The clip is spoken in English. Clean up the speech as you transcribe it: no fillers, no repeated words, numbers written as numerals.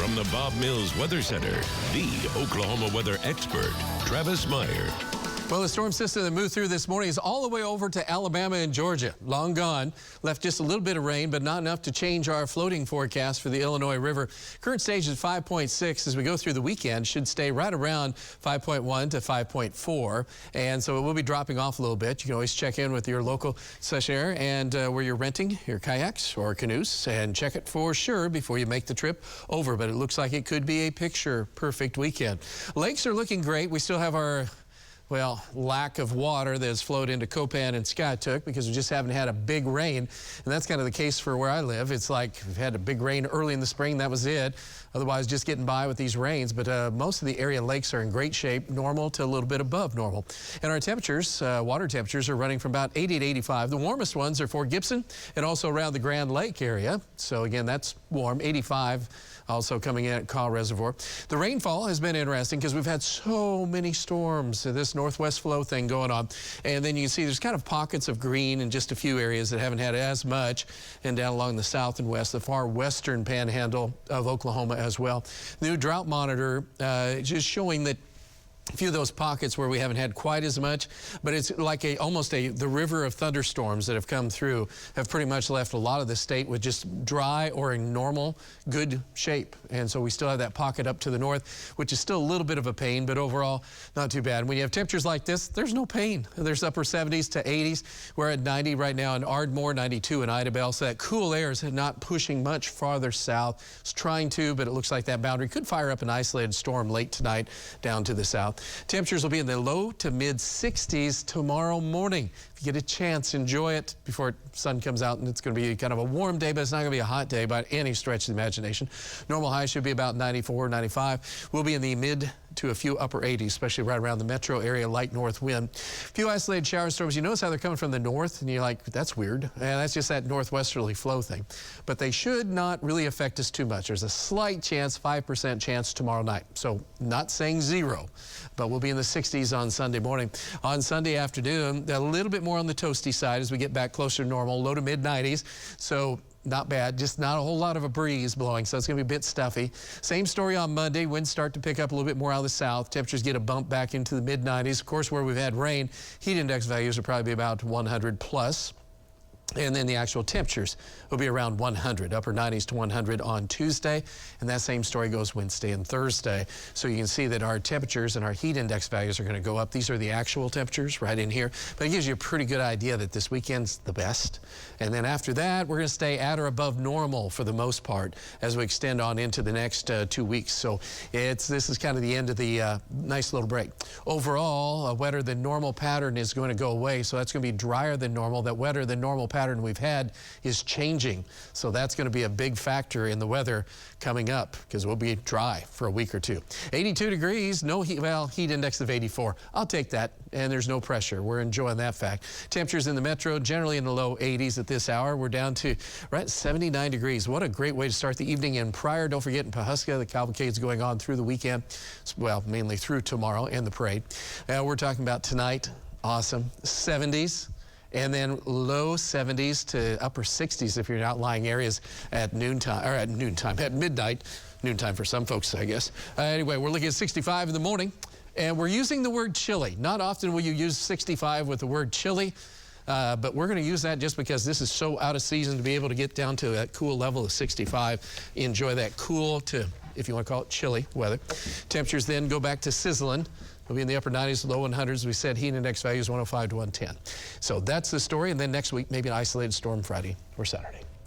From the Bob Mills Weather Center, the Oklahoma weather expert, Travis Meyer. Well, the storm system that moved through this morning is all the way over to Alabama and Georgia. Long gone. Left just a little bit of rain, but not enough to change our floating forecast for the Illinois River. Current stage is 5.6. As we go through the weekend, should stay right around 5.1 to 5.4. And so it will be dropping off a little bit. You can always check in with your local session and where you're renting your kayaks or canoes and check it for sure before you make the trip over. But it looks like it could be a picture-perfect weekend. Lakes are looking great. We still have our lack of water that has flowed into Copan and Skiatook because we just haven't had a big rain. And that's kind of the case for where I live. It's like we've had a big rain early in the spring. That was it. Otherwise, just getting by with these rains. But most of the area lakes are in great shape, normal to a little bit above normal. And our temperatures, water temperatures are running from about 80 to 85. The warmest ones are Fort Gibson and also around the Grand Lake area. So again, that's warm, 85. Also coming in at Caw Reservoir. The rainfall has been interesting because we've had so many storms. This northwest flow thing going on. And then you can see there's kind of pockets of green in just a few areas that haven't had as much. And down along the south and west, the far western panhandle of Oklahoma as well. The new drought monitor just showing that a few of those pockets where we haven't had quite as much, but it's like the river of thunderstorms that have come through have pretty much left a lot of the state with just dry or in normal good shape. And so we still have that pocket up to the north, which is still a little bit of a pain, but overall not too bad. When you have temperatures like this, there's no pain. There's upper 70s to 80s. We're at 90 right now in Ardmore, 92 in Idabel. So that cool air is not pushing much farther south. It's trying to, but it looks like that boundary could fire up an isolated storm late tonight down to the south. Temperatures will be in the low to mid 60s tomorrow morning. If you get a chance, enjoy it before the sun comes out, and it's going to be kind of a warm day, but it's not going to be a hot day by any stretch of the imagination. Normal high should be about 94, 95. We'll be in the mid to a few upper 80s, especially right around the metro area, light north wind. A few isolated shower storms. You notice how they're coming from the north, and you're like, that's weird. And that's just that northwesterly flow thing. But they should not really affect us too much. There's a slight chance, 5% chance tomorrow night. So not saying zero, but we'll be in the 60s on Sunday morning. On Sunday afternoon, a little bit more on the toasty side as we get back closer to normal, low to mid 90s. So not bad, just not a whole lot of a breeze blowing, so it's going to be a bit stuffy. Same story on Monday. Winds start to pick up a little bit more out of the south. Temperatures get a bump back into the mid 90s. Of course, where we've had rain, heat index values will probably be about 100 plus. And then the actual temperatures will be around 100, upper 90s to 100 on Tuesday. And that same story goes Wednesday and Thursday. So you can see that our temperatures and our heat index values are going to go up. These are the actual temperatures right in here. But it gives you a pretty good idea that this weekend's the best. And then after that, we're going to stay at or above normal for the most part as we extend on into the next 2 weeks. So this is kind of the end of the nice little break. Overall, a wetter than normal pattern is going to go away. So that's going to be drier than normal. That wetter than normal pattern we've had is changing. So that's going to be a big factor in the weather coming up because we'll be dry for a week or two. 82 degrees, no heat, heat index of 84. I'll take that, and there's no pressure. We're enjoying that fact. Temperatures in the metro generally in the low 80s at this hour. We're down to right 79 degrees. What a great way to start the evening in Pryor. Don't forget in Pawhuska, the cavalcade's going on through the weekend. Well, mainly through tomorrow and the parade. We're talking about tonight. Awesome. 70s. And then low 70s to upper 60s if you're in outlying areas at noontime, or at midnight. Noontime for some folks, I guess. Anyway, we're looking at 65 in the morning, and we're using the word chilly. Not often will you use 65 with the word chilly, but we're going to use that just because this is so out of season to be able to get down to that cool level of 65. Enjoy that cool to, if you want to call it chilly weather. Temperatures then go back to sizzling. We'll be in the upper 90s, low 100s. We said heat index values 105 to 110. So that's the story. And then next week, maybe an isolated storm Friday or Saturday.